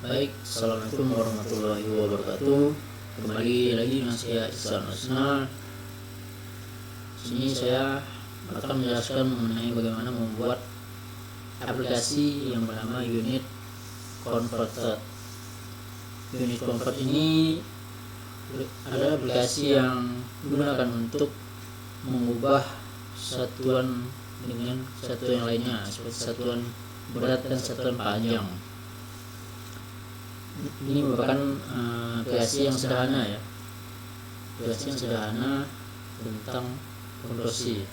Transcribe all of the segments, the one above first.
Baik, assalamualaikum warahmatullahi wabarakatuh. Kembali lagi dengan saya Ihsan Asnal. Sini saya akan menjelaskan mengenai bagaimana membuat aplikasi yang bernama Unit Converter. Unit Convert ini adalah aplikasi yang digunakan untuk mengubah satuan dengan satuan yang lainnya, seperti satuan berat dan satuan panjang. Ini merupakan aplikasi yang sederhana ya, aplikasi yang sederhana tentang konversi.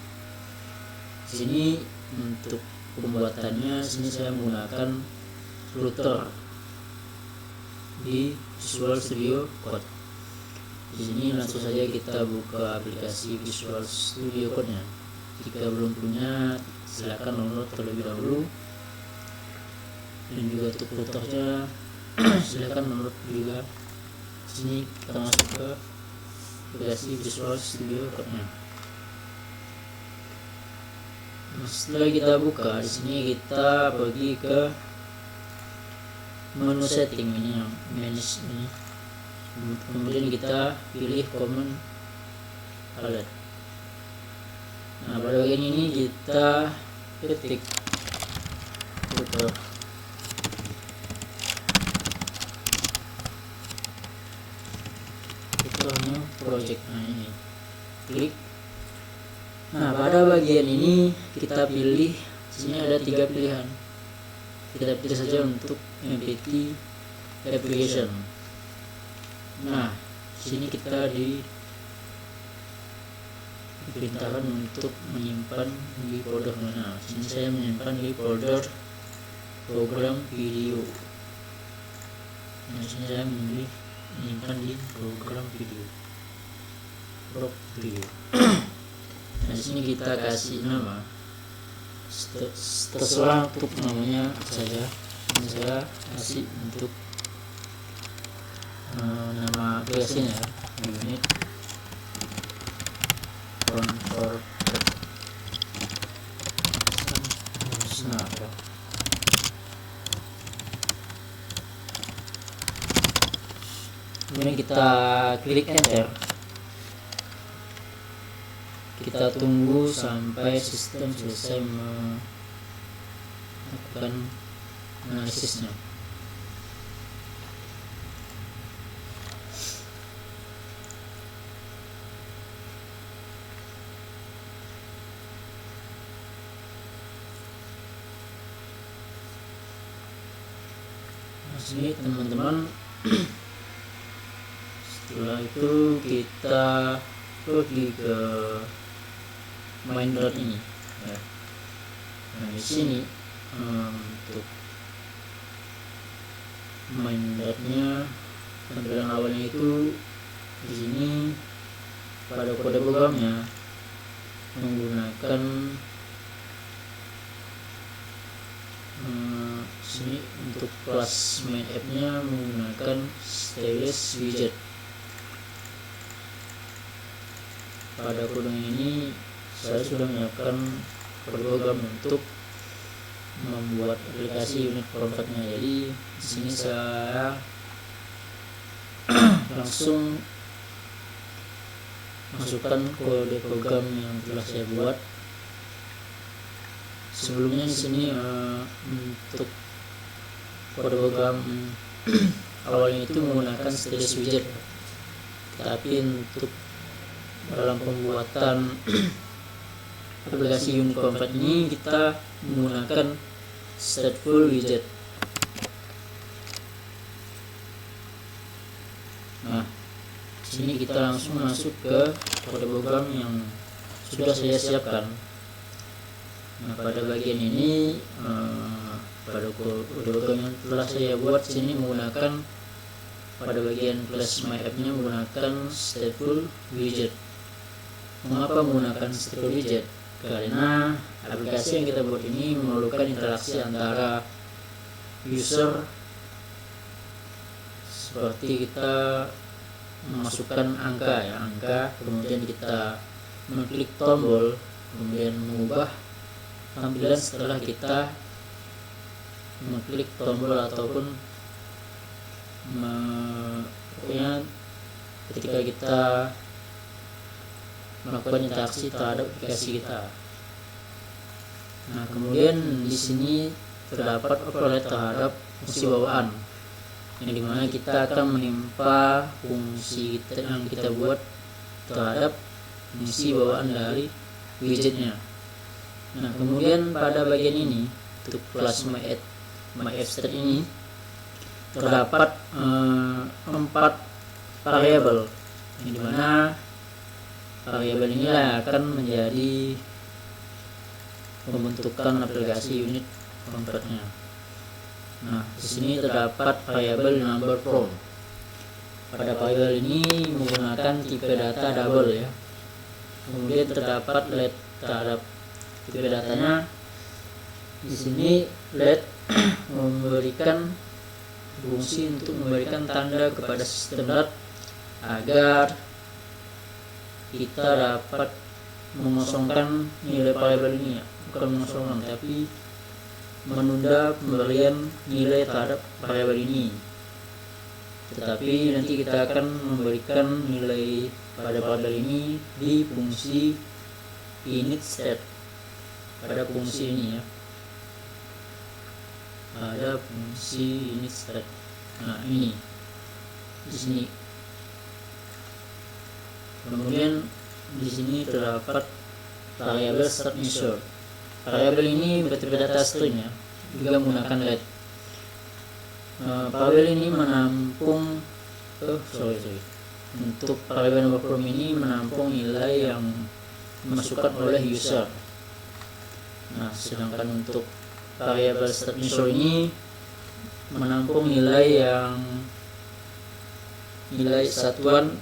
Di sini untuk pembuatannya, sini saya menggunakan router di Visual Studio Code. Di sini langsung saja kita buka aplikasi Visual Studio Code-nya. Jika belum punya, silakan download terlebih dahulu. Dan juga untuk routernya silakan download juga. Sini kita masuk ke aplikasi Visual Studio Code-nya. Nah, setelah kita buka, di sini kita pergi ke menu setting ini, yang manage ini. Kemudian kita pilih command alert. Nah, pada bagian ini kita ketik router. Hanya project. Nah, ini klik. Nah, pada bagian ini kita pilih, sini ada 3 pilihan. Kita pilih saja untuk MPT application. Nah, sini kita diperintahkan untuk menyimpan di folder mana. Sini saya menyimpan di folder program video. Nah, sini saya memilih menyimpan di program video. Nah, di sini kita kasih nama, terserah untuk namanya saja. Ini saya kasih untuk nama aplikasinya, Unit Converter. Kemudian kita klik enter. Kita tunggu sampai sistem selesai melakukan analisisnya. Nah, sini teman-teman, setelah itu kita pergi ke main dot ini ya. Nah, di sini untuk main dotnya, tampilan awalnya itu di sini pada kode programnya menggunakan sini untuk kelas main app-nya menggunakan stylus widget. Pada kode ini saya sudah menyiapkan kode program untuk membuat aplikasi unit converter-nya. Jadi di sini saya langsung masukkan kode program yang telah saya buat. Sebelumnya di sini untuk kode program awalnya itu menggunakan stylus widget, tapi untuk dalam pembuatan aplikasi unit convert ini kita menggunakan stateful widget. Nah, sini kita langsung masuk ke kode program yang sudah saya siapkan. Nah, pada bagian ini pada kode program yang telah saya buat sini menggunakan, pada bagian class my app-nya menggunakan stateful widget. Mengapa menggunakan stateful widget? Karena aplikasi yang kita buat ini memerlukan interaksi antara user, seperti kita memasukkan angka, kemudian kita mengklik tombol, kemudian mengubah tampilan setelah kita mengklik tombol ataupun pokoknya ketika kita melakukan interaksi terhadap aplikasi kita. Nah, kemudian di sini terdapat override terhadap fungsi bawaan, yang dimana kita akan menimpa fungsi yang kita buat terhadap fungsi bawaan dari widgetnya. Nah, kemudian pada bagian ini untuk kelas myAppStat ini terdapat 4 variabel, yang dimana variabel inilah akan menjadi pembentukan aplikasi unit convertnya. Nah, di sini terdapat variabel number from. Pada variabel ini menggunakan tipe data double ya. Kemudian terdapat let terhadap tipe datanya. Di sini let memberikan fungsi untuk memberikan tanda kepada sistem DAT agar kita dapat mengosongkan nilai variabel ini ya. Bukan mengosongkan, tapi menunda pemberian nilai terhadap variabel ini. Tetapi nanti kita akan memberikan nilai pada variabel ini di fungsi initStat, pada fungsi ini ya, ada fungsi initStat. Nah, ini di sini. Kemudian di sini terdapat variabel start measure. Variabel ini bertipe data string ya, juga menggunakan let. Variabel ini menampung untuk variabel number from ini menampung nilai yang dimasukkan oleh user. Nah, sedangkan untuk variabel start measure ini menampung nilai satuan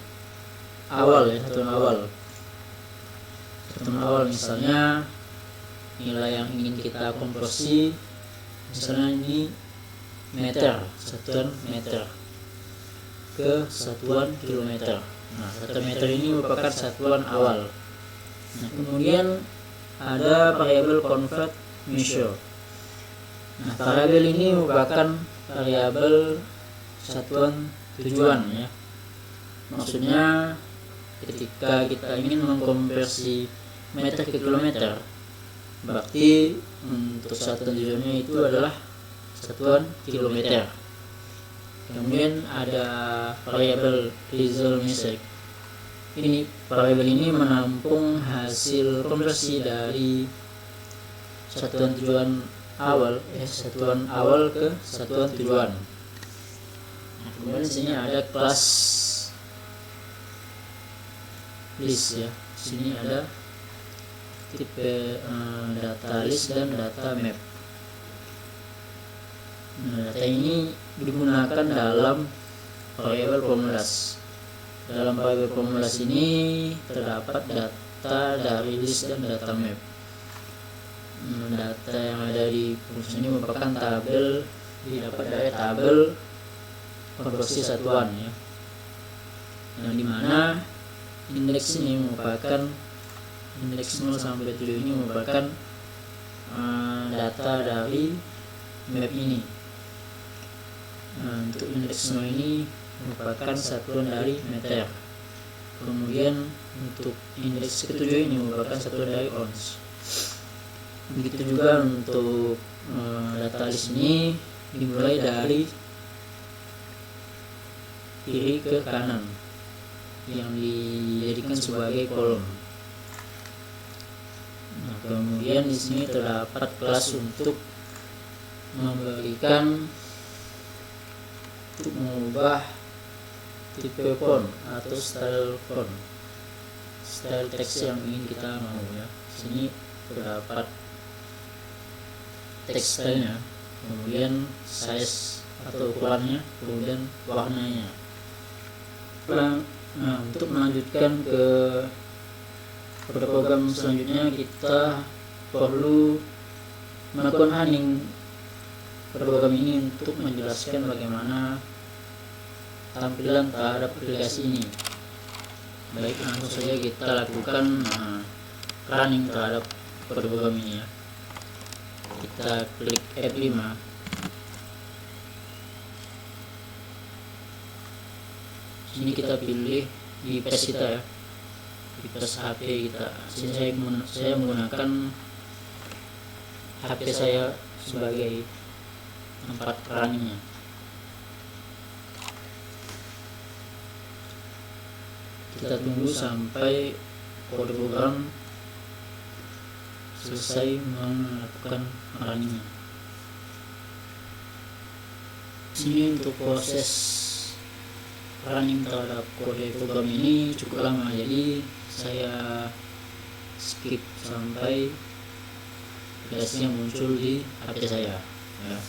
awal ya, satuan awal misalnya nilai yang ingin kita konversi, misalnya ini meter, satuan meter ke satuan kilometer. Nah, satuan meter ini merupakan satuan awal. Nah, kemudian ada variabel convert measure. Nah, variabel ini merupakan variabel satuan tujuan ya. Maksudnya ketika kita ingin mengkonversi meter ke kilometer, berarti untuk satuan tujuannya itu adalah satuan kilometer. Kemudian ada variabel result message. Ini variabel ini menampung hasil konversi dari satuan tujuan awal ke satuan tujuan. Nah, kemudian di sini ada kelas list ya. Di sini ada tipe data list dan data map. Nah, data ini digunakan dalam variabel formulas. Dalam variabel formulas ini terdapat data dari list dan data map. Data yang ada di fungsi ini merupakan tabel, didapat dari tabel konversi satuan ya. Yang dimana indeks ini merupakan indeks 0 sampai 7 ini merupakan data dari map ini. Untuk indeks 0 ini merupakan satuan dari meter. Kemudian untuk indeks ke-7 ini merupakan satuan dari ons. Begitu juga untuk data list ini dimulai dari kiri ke kanan yang dijadikan sebagai kolom. Nah, kemudian di sini terdapat kelas untuk mengubah tipe font atau style font, style teks yang ingin kita mau ya. Di sini terdapat teks stylenya, kemudian size atau ukurannya, kemudian warnanya. Nah, untuk melanjutkan pada program selanjutnya, kita perlu melakukan running pada program ini untuk menjelaskan bagaimana tampilan terhadap aplikasi ini. Baik, langsung saja kita lakukan running terhadap program ini ya. Kita klik F5. Sini kita pilih di device kita ya, device HP kita. Sini saya menggunakan HP saya sebagai tempat runningnya. Kita tunggu sampai kode program selesai melakukan runningnya. Sini untuk proses running terhadap kode program ini cukup lama, jadi saya skip sampai aplikasinya muncul di HP saya ya.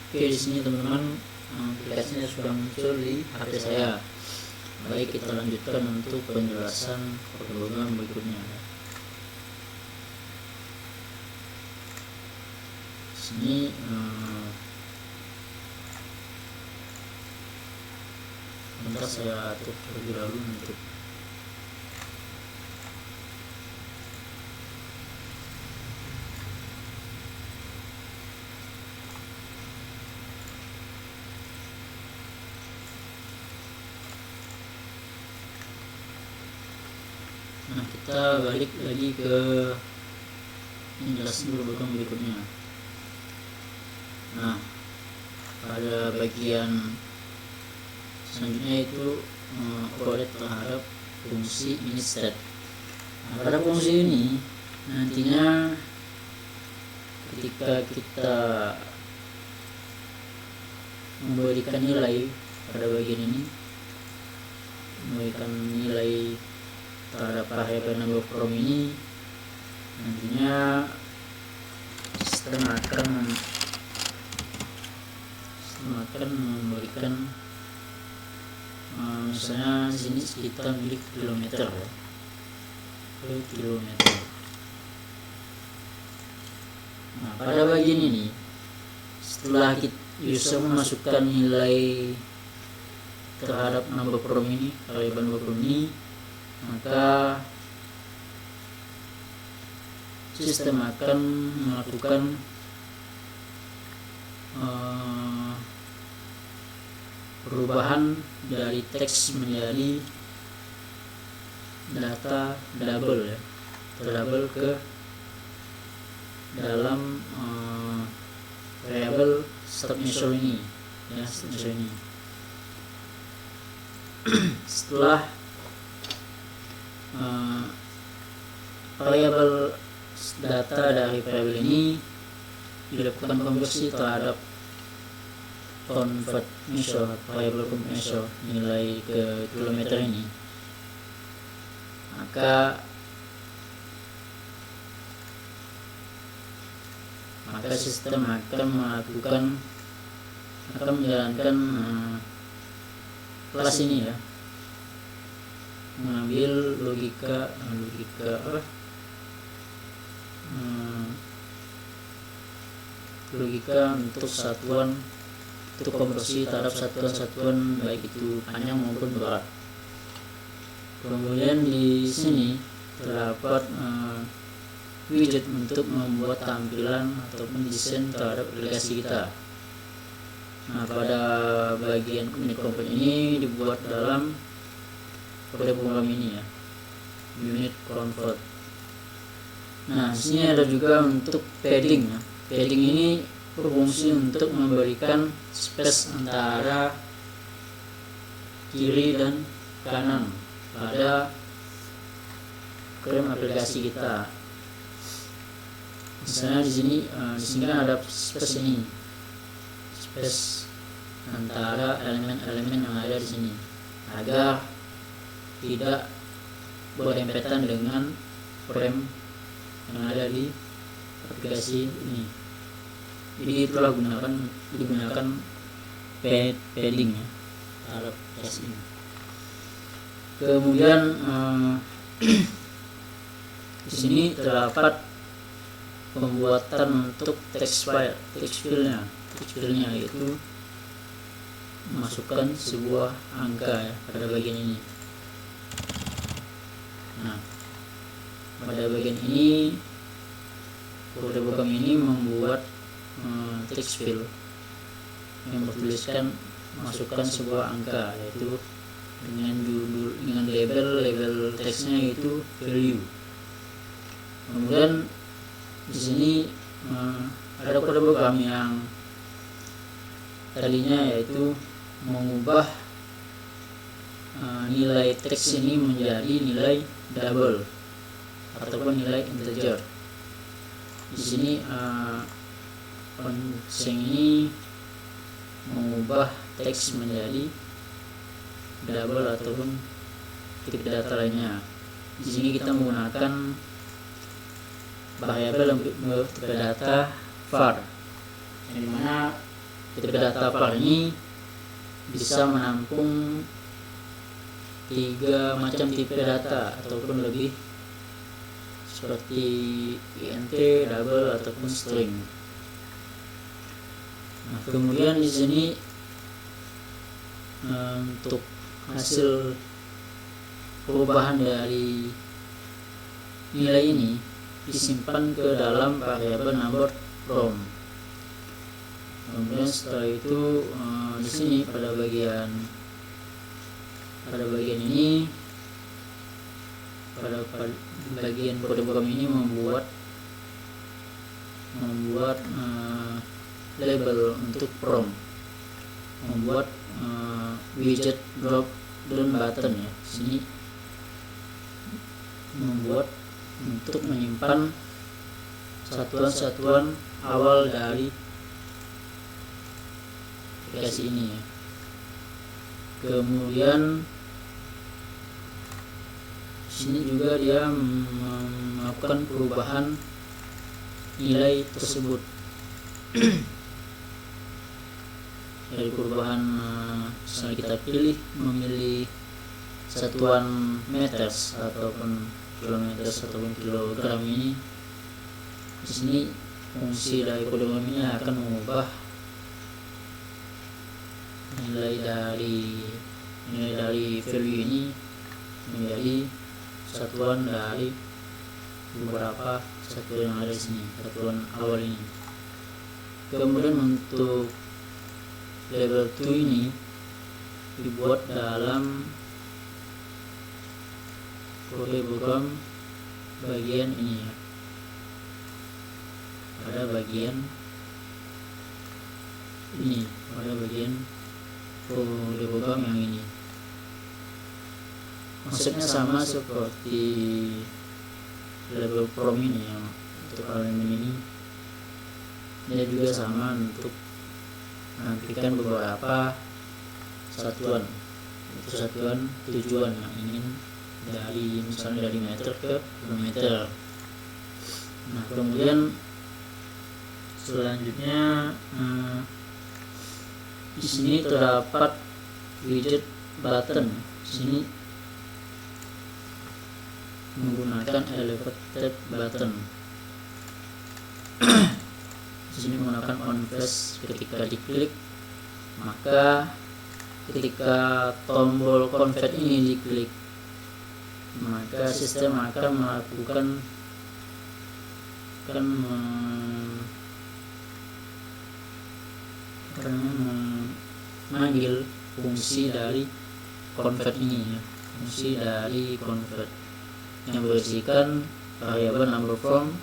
Oke, di sini teman-teman aplikasinya sudah muncul di HP saya. Baik, kita lanjutkan untuk penjelasan program berikutnya. Sini bentar saya atur terlebih dahulu untuk kita balik lagi ke penjelasan program berikutnya. Nah, pada bagian selanjutnya itu override terhadap fungsi initState. Nah, pada fungsi ini nantinya ketika kita memberikan nilai pada bagian ini, memberikan nilai terhadap variabel number from ini, nantinya sistem akan memberikan misalnya sini kita milik kilometer ya, kilometer. Nah, pada bagian ini setelah user memasukkan nilai terhadap number from ini, variabel number from ini, maka sistem akan melakukan perubahan dari teks menjadi data double ya, terdouble ke dalam variabel start measure ini ya, start measure ini. Setelah variabel data dari variabel ini dilakukan konversi terhadap convert measure, variabel convert measure nilai ke kilometer ini, maka sistem akan menjalankan kelas ini ya, mengambil logika untuk satuan, untuk konversi terhadap satuan-satuan baik itu panjang maupun berat. Kemudian di sini terdapat widget untuk membuat tampilan ataupun desain terhadap aplikasi kita. Nah, pada bagian unit convert ini dibuat dalam kode program ini ya, unit convert. Nah, di sini ada juga untuk padding ya. Padding ini berfungsi untuk memberikan space antara kiri dan kanan pada frame aplikasi kita. Misalnya di sini kan ada space ini, space antara elemen-elemen yang ada di sini agar tidak berdempetan dengan frame yang ada di aplikasi ini. Jadi itulah digunakan padding ya terhadap aplikasi ini. Kemudian di sini terdapat pembuatan untuk text filenya yaitu masukkan sebuah angka ya pada bagian ini. Nah, pada bagian ini kode program ini membuat text field yang bertuliskan masukkan sebuah angka, yaitu dengan label teksnya itu value. Kemudian di sini ada kode program yang tadinya yaitu mengubah nilai teks ini menjadi nilai double ataupun nilai integer. Di sini function ini mengubah teks menjadi double ataupun tipe data lainnya. Di sini kita menggunakan variabel tipe data var, yang dimana tipe data var ini bisa menampung 3 macam tipe data ataupun lebih, seperti int, double ataupun string. Nah, kemudian di sini untuk hasil perubahan dari nilai ini disimpan ke dalam variabel number from. Kemudian setelah itu di sini pada bagian ini, pada bagian kode program ini membuat label untuk from, membuat widget drop down button ya. Sini membuat untuk menyimpan satuan-satuan awal dari aplikasi ini ya. Kemudian sini juga dia melakukan perubahan nilai tersebut. Dari perubahan misalnya kita memilih satuan meters ataupun kilometers ataupun kilogram ini, di sini fungsi dari kode program ini akan mengubah nilai dari value ini menjadi satuan dari beberapa satuan yang ada di sini, satuan awal ini. Kemudian untuk label to ini dibuat dalam kode program bagian ini ya. Pada bagian ini, pada bagian kode program yang ini. Konsepnya sama seperti label from ini yang untuk elemen ini. Dia juga sama untuk menantikan beberapa satuan, itu satuan tujuan yang ingin dari misalnya dari meter ke kilometer. Nah, kemudian selanjutnya di sini terdapat widget button. Di sini menggunakan elevated button. Di sini menggunakan on flash. Ketika diklik, maka ketika tombol convert ini diklik, maka sistem akan memanggil fungsi dari convert ini ya. Fungsi dari convert yang berisikan variabel number from,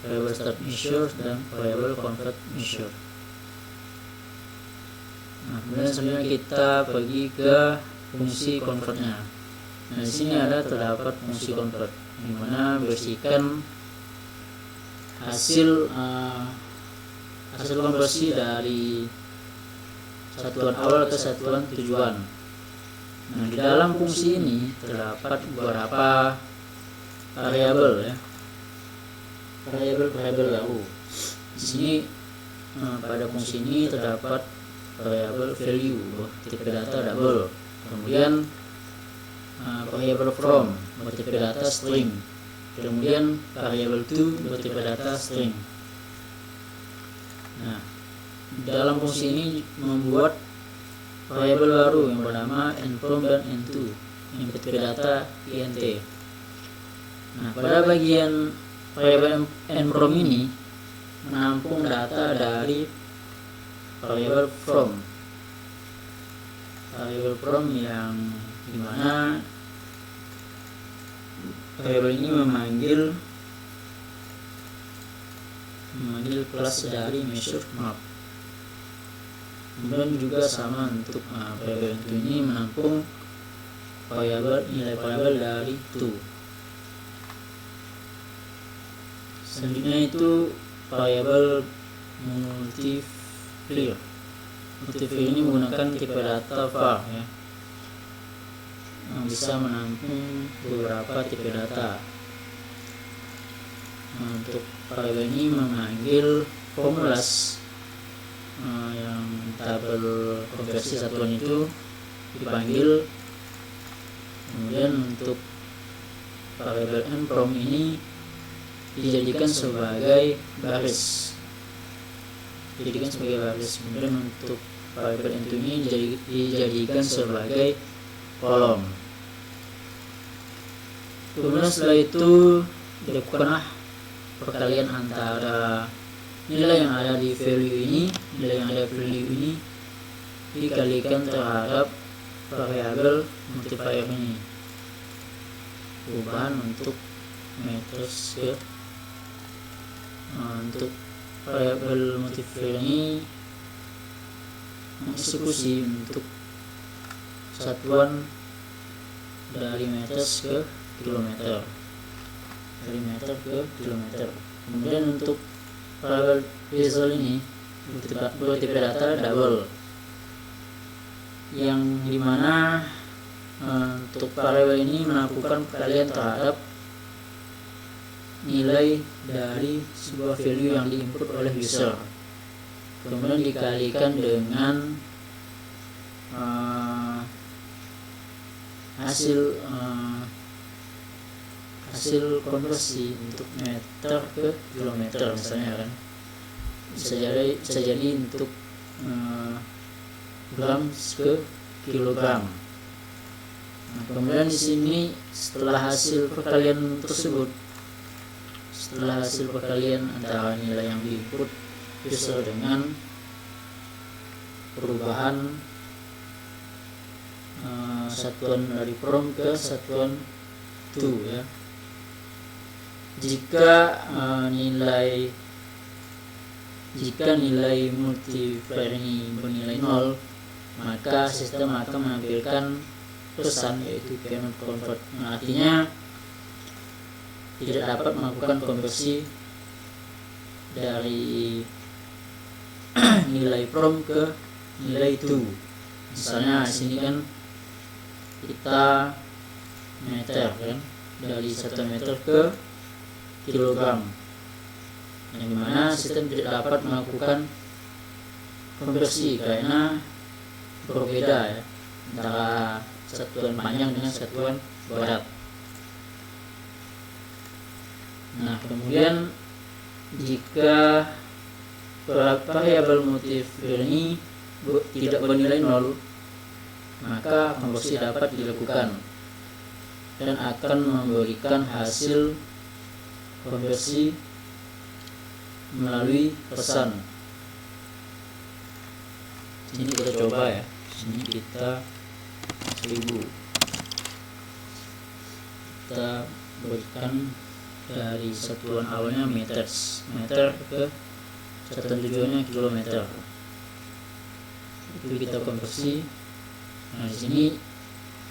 variabel start measure, dan variabel convert measure. Nah, kemudian selanjutnya kita pergi ke fungsi convertnya. Nah, di sini terdapat fungsi convert, yang mana berisikan hasil konversi dari satuan awal ke satuan tujuan. Nah, di dalam fungsi ini terdapat beberapa variabel ya, variabel baru. Di sini pada fungsi ini terdapat variabel value tipe data double, kemudian variabel from bertipe data string, kemudian variabel to bertipe data string. Nah, dalam fungsi ini membuat variabel baru yang bernama nFrom dan n2 yang bertipe data int. Nah, pada bagian variable nprom ini menampung data dari variable from yang dimana variable ini memanggil kelas dari measure map. Kemudian juga sama untuk variable ini menampung nilai variable dari to. Selanjutnya itu variable multiplier. Multiplier ini menggunakan tipe data var ya, yang bisa menampung beberapa tipe data. Untuk variable ini memanggil formulas yang tabel konversi satuan itu dipanggil. Kemudian untuk variable nprom ini dijadikan sebagai baris. Kemudian untuk variable n2 ini dijadikan sebagai kolom. Kemudian setelah itu dilakukanlah perkalian antara nilai yang ada di value ini dikalikan terhadap variabel multiplier ini. Perubahan untuk meters ke untuk variabel multiplier ini mengeksekusi untuk satuan dari meters ke kilometer. Kemudian untuk variabel result ini bertipe data double, yang dimana untuk variabel ini melakukan perkalian terhadap nilai dari sebuah value yang diinput oleh user, kemudian dikalikan dengan hasil konversi untuk meter ke kilometer misalnya kan, bisa jadi untuk gram ke kilogram. Nah, kemudian di sini setelah hasil perkalian antara nilai yang diinput user dengan perubahan satuan dari from ke satuan to ya. Jika nilai multiplier ini bernilai 0, maka sistem akan menampilkan pesan yaitu cannot convert. Nah, artinya tidak dapat melakukan konversi dari nilai from ke nilai to. Misalnya di sini kan kita meter kan, dari 1 meter ke kilogram, yang dimana sistem tidak dapat melakukan konversi karena berbeda ya antara satuan panjang dengan satuan berat. Nah, kemudian jika variabel multiplier ini tidak bernilai 0, maka konversi dapat dilakukan dan akan memberikan hasil konversi melalui pesan. Ini kita coba ya. Sini kita 1000. Kita berikan dari satuan awalnya meter ke satuan tujuannya kilometer. Itu kita konversi. Nah, di sini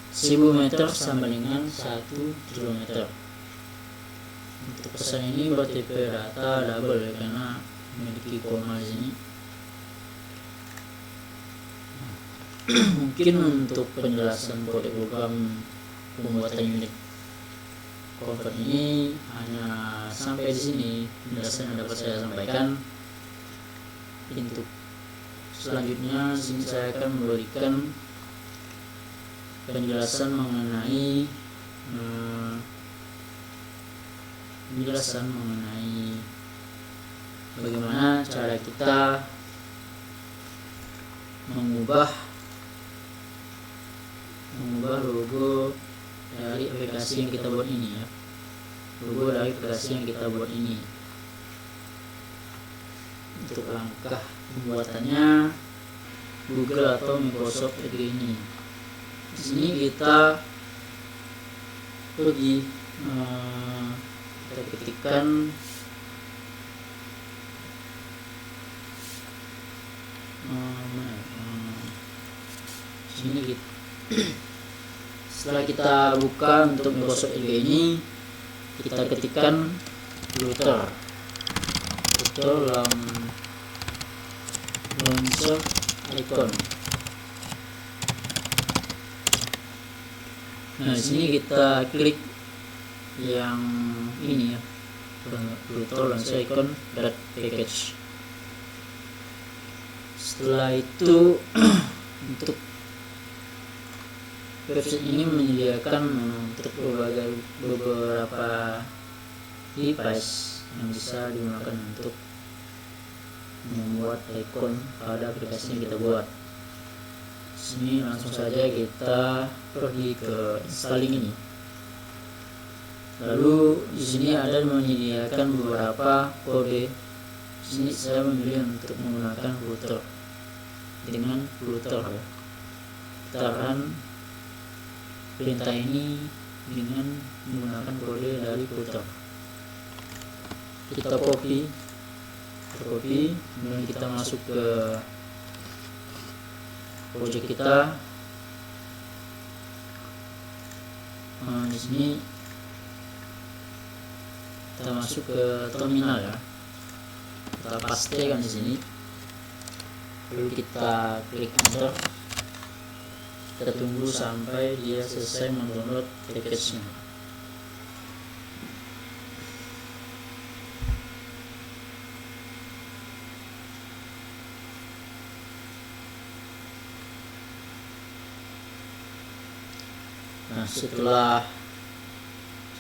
1000 meter sama dengan 1 kilometer. Untuk pesan ini bertipe data double ya, karena memiliki koma di sini. Mungkin untuk penjelasan kode program pembuatan unit convert ini hanya sampai di sini penjelasan yang dapat saya sampaikan. Untuk selanjutnya sini saya akan memberikan penjelasan mengenai bagaimana cara kita mengubah logo dari aplikasi yang kita buat ini ya. logo dari aplikasi yang kita buat ini. Untuk langkah pembuatannya, Google atau Microsoft Edge ini. Di sini kita pergi, kita ketikkan sini kita, setelah kita buka untuk Microsoft Edge ini, kita ketikkan router launcher icon. Nah, di sini kita klik yang ini ya, router launcher icon .package. Setelah itu untuk website ini menyediakan untuk beberapa device yang bisa digunakan untuk membuat icon pada aplikasi yang kita buat. Sini langsung saja kita pergi ke installing ini. Lalu di sini ada menyediakan beberapa kode. Di sini saya memilih untuk menggunakan router dengan router ya. Kita akan perintah ini dengan menggunakan kode dari router. Kita copy, kemudian kita masuk ke project kita. Di sini kita masuk ke terminal ya. Kita pastekan di sini. Lalu kita klik enter. Kita tunggu sampai dia selesai mendownload package-nya. Nah, setelah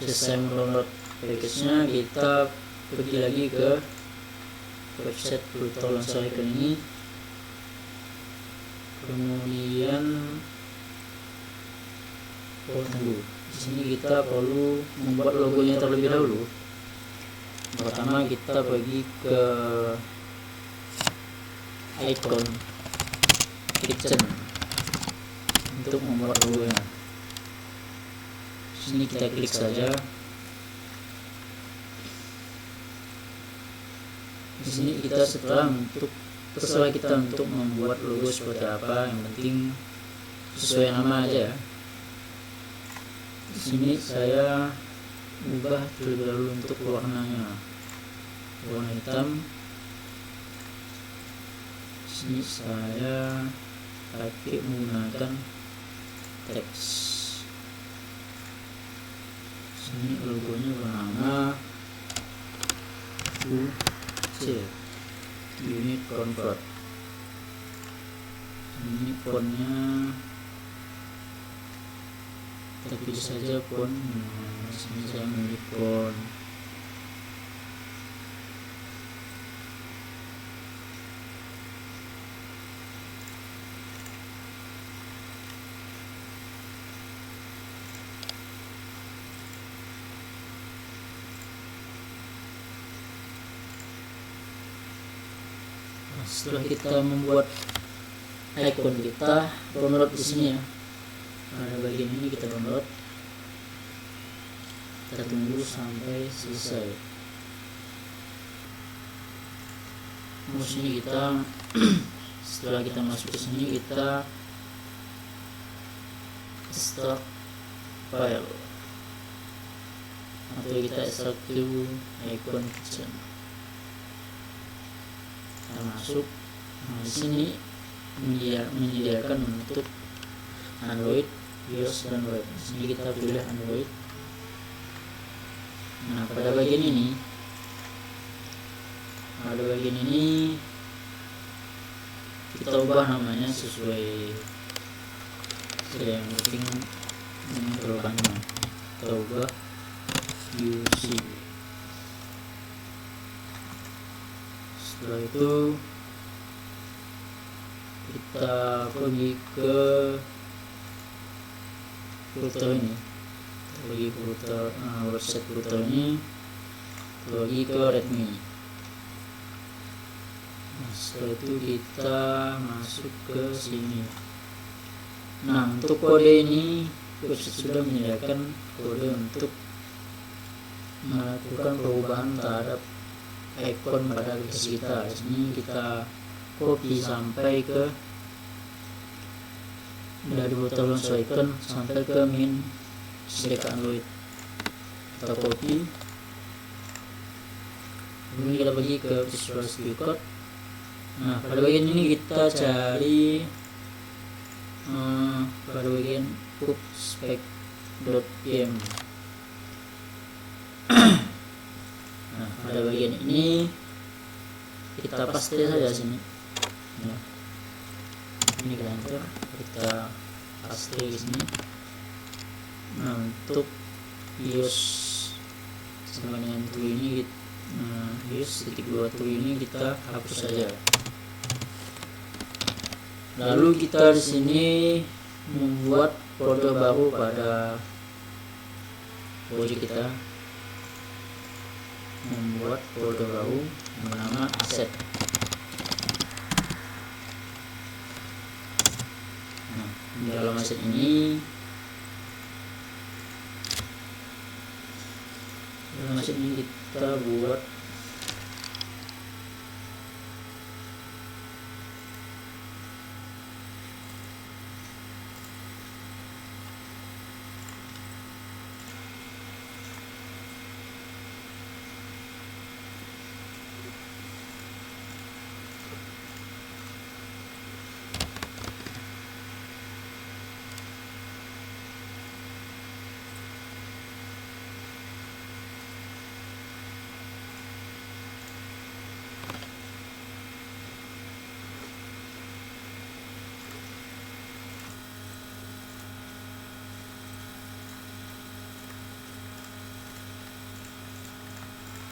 selesai mendownload package-nya, kita pergi lagi ke website router launcher icon ini. Kemudian tunggu. Di sini kita perlu membuat logonya terlebih dahulu. Pertama kita pergi ke icon kitchen untuk membuat logonya. Di sini kita klik saja. Di sini kita terserah kita untuk membuat logo seperti apa, yang penting sesuai nama aja. Di sini saya ubah terlebih dahulu untuk warnanya, warna hitam. Di sini saya pakai menggunakan teks. Di sini logonya bernama UC Unit Convert. Ini fontnya kita pilih saja font. Sini saya memilih font setelah kita membuat icon, kita download di sini ya. Pada bagian ini kita download. Kita tunggu sampai selesai. Sini kita setelah kita masuk ke sini, kita start file atau kita extract to icon kitchen. Kita masuk. Nah, di sini menyediakan untuk Android, iOS, dan web. Di sini kita pilih Android. Nah, pada bagian ini kita ubah namanya sesuai yang penting dengan perlukannya. Kita ubah UC. Setelah itu kita pergi ke router ini, kita bagi website router ini bagi ke Redmi. Nah, setelah itu kita masuk ke sini. Nah, untuk kode ini website sudah menyediakan kode untuk melakukan perubahan terhadap icon pada aplikasi kita. Di sini kita copy sampai ke dari botol launcher icon sampai ke min SDK Android. Kita copy, kemudian kita bagi ke Visual Studio Code. Nah, pada bagian ini kita cari pada bagian pubspec.pm. Nah, pada bagian ini kita paste saja sini. Nah, ini kita enter, kita paste di sini. Nah, untuk iOS sama dengan true ini, iOS .2 true ini kita hapus saja. Lalu kita di sini membuat folder baru pada project kita, membuat folder baru bernama aset. Nah, di dalam aset ini, kita buat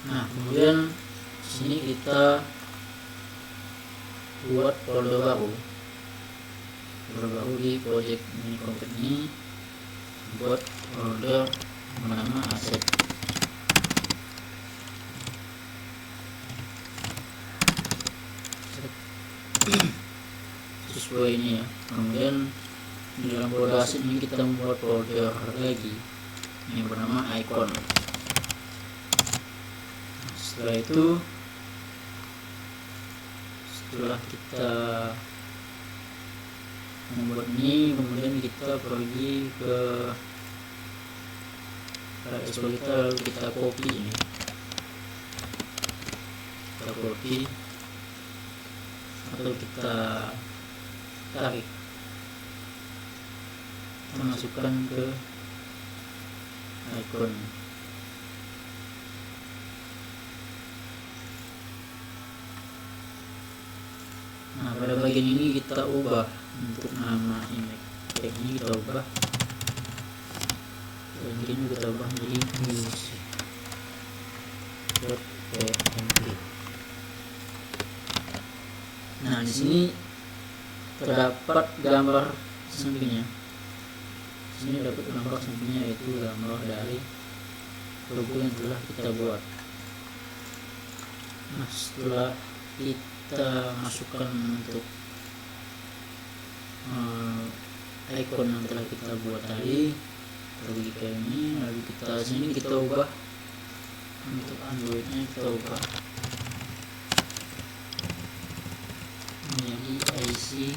Nah, kemudian sini kita buat folder baru di project ini company, buat folder bernama aset. Sesuai ini ya. Kemudian di dalam folder aset ini kita membuat folder lagi yang bernama icon. Setelah itu, setelah kita membuat ini, kemudian kita pergi ke Explore kita, lalu kita copy ini, kita copy atau kita tarik, kita masukkan ke icon. Nah, pada bagian ini kita ubah untuk nama image tag ini, kita ubah, dan ini kita ubah menjadi music.png. Nah, di sini terdapat gambar sampingnya. Di sini dapat gambar sampingnya, yaitu gambar dari logo yang telah kita buat. Nah, setelah kita masukkan untuk icon yang telah kita buat tadi, pergi ke ini, lalu kita sini kita ubah untuk Androidnya, kita ubah menjadi IC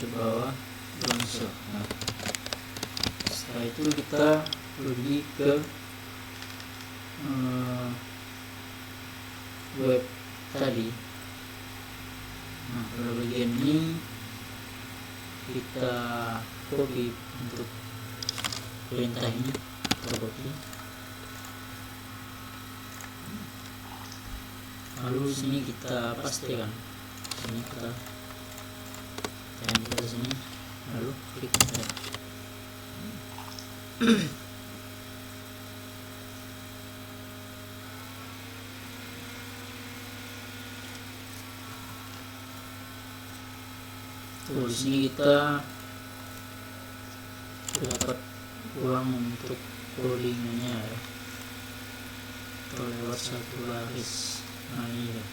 terbawah launcher. Nah, setelah itu kita pergi ke web tadi. Nah, pada bagian ini kita copy untuk perintah ini, kita copy, lalu sini kita pastikan, sini kita tempel sini, lalu klik enter. Tuh, di sini kita dapat uang untuk codingannya ya, atau lewat satu baris. Nah ini ya,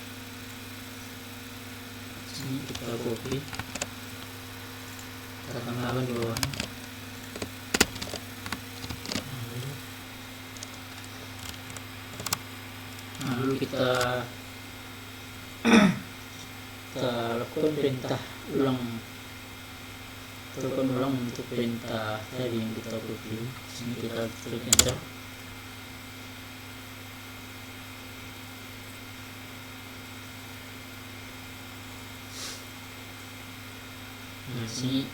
sini kita copy, kita tambahkan di bawah. Lalu kita lakukan perintah ulang, untuk perintah tadi yang kita copy. Sini kita klik enter. Nah, sini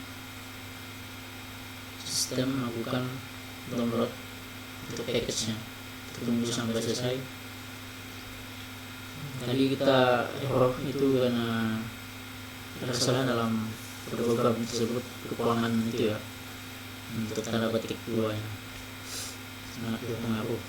sistem melakukan download untuk package-nya. Kita tunggu sampai selesai. Tadi kita error itu karena ada kesalahan dalam program tersebut, kekurangan itu ya, untuk tanda petik duanya sangat berpengaruh.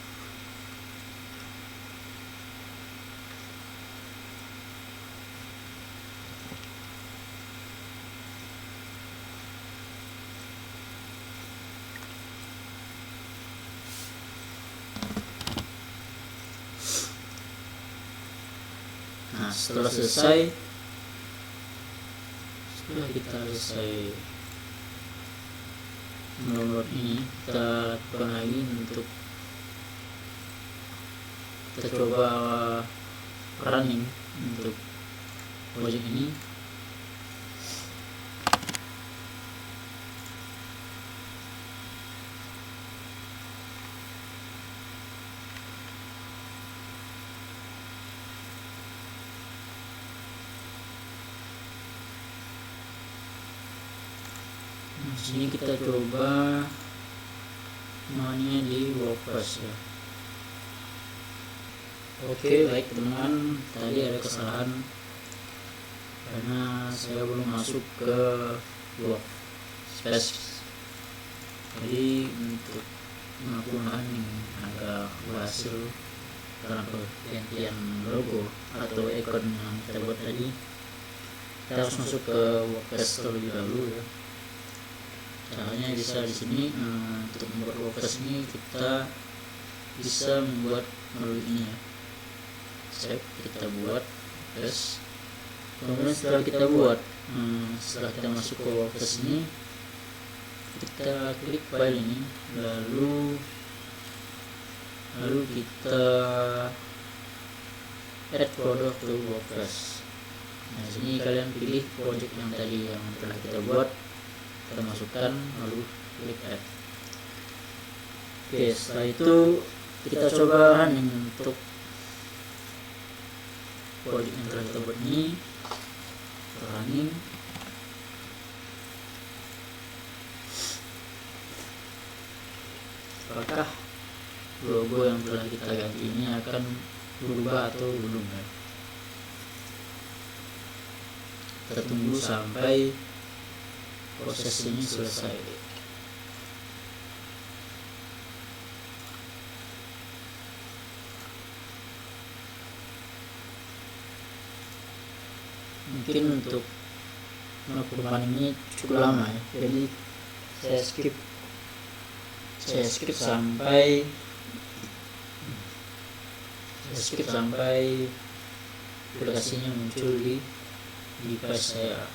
Nah, setelah kita selesai download ini, kita lakukan lagi untuk kita coba running untuk project ini. Di sini kita coba namanya di WordPress ya. Oke, baik teman-teman, tadi ada kesalahan karena saya belum masuk ke WordPress. Jadi untuk melakukan yang agak berhasil karena pergantian logo atau icon yang kita buat tadi, kita harus masuk ke WordPress terlebih dahulu ya. Caranya bisa di sini. Untuk membuat WordPress ini kita bisa membuat melalui ini ya. Save, kita buat WordPress. Kemudian setelah kita masuk ke WordPress ini, kita klik file ini, lalu kita add folder to WordPress. Nah, sini kalian pilih project yang tadi yang telah kita buat, kita masukkan, lalu klik add. Oke, setelah itu kita coba running untuk project yang telah kita buat ini. Running. Apakah logo yang telah kita ganti ini akan berubah atau belum ya? Kita tunggu sampai proses ini selesai. Mungkin untuk perubahan ini cukup lama ya, jadi saya skip sampai aplikasinya muncul di device saya.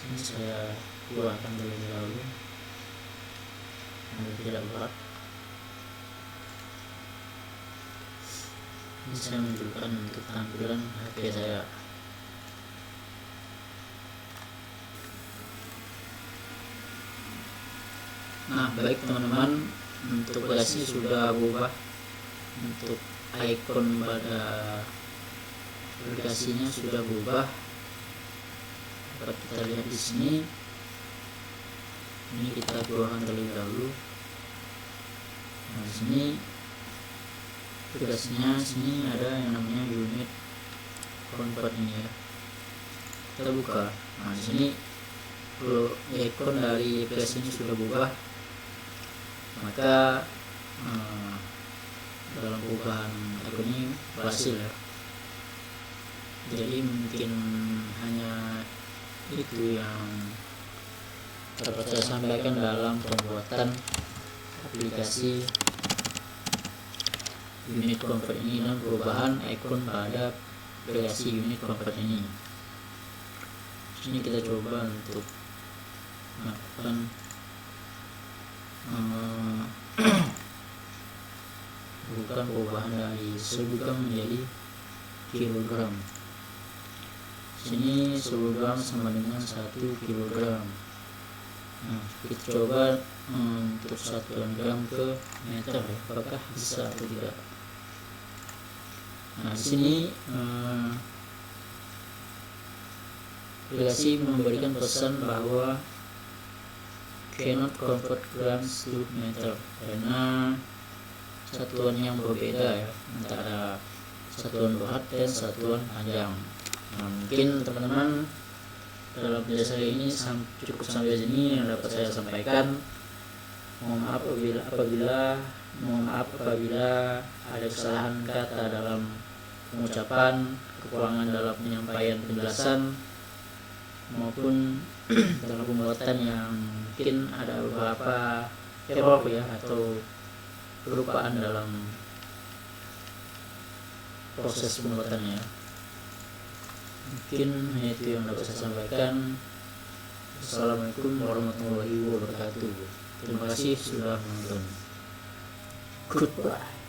Ini saya keluarkan terlebih dahulu agar tidak berat. Ini saya menunjukkan untuk tampilan HP saya. Nah, baik teman-teman, untuk aplikasi sudah berubah. Untuk icon pada aplikasinya sudah berubah. Dapat kita lihat di sini. Ini kita keluarkan terlebih dahulu. Nah, di sini aplikasinya, sini ada yang namanya unit convert ini ya. Kita buka. Nah, di sini kalau icon dari aplikasi ini sudah berubah, maka dalam perubahan icon ini berhasil ya. Jadi mungkin hanya itu yang dapat saya sampaikan dalam pembuatan aplikasi unit convert ini dan perubahan icon pada aplikasi unit convert ini. Sini kita coba untuk melakukan bukan perubahan dari sebulan menjadi kilogram. Sini sebulan sama dengan 1 kilogram. Nah, kita coba untuk satuan gram ke meter, apakah bisa atau tidak. Nah, di sini aplikasi memberikan pesan bahwa cannot convert grams to meter karena satuan yang berbeda ya antara satuan berat dan satuan panjang. Nah, mungkin teman-teman dalam video saya ini cukup sampai sini yang dapat saya sampaikan. Mohon maaf apabila ada kesalahan kata dalam pengucapan, kekurangan dalam penyampaian penjelasan, maupun dalam pembuatan yang mungkin ada beberapa error ya atau kelupaan dalam proses pembuatannya. Mungkin hanya itu yang dapat saya sampaikan. Assalamualaikum warahmatullahi wabarakatuh. Terima kasih sudah menonton. Goodbye.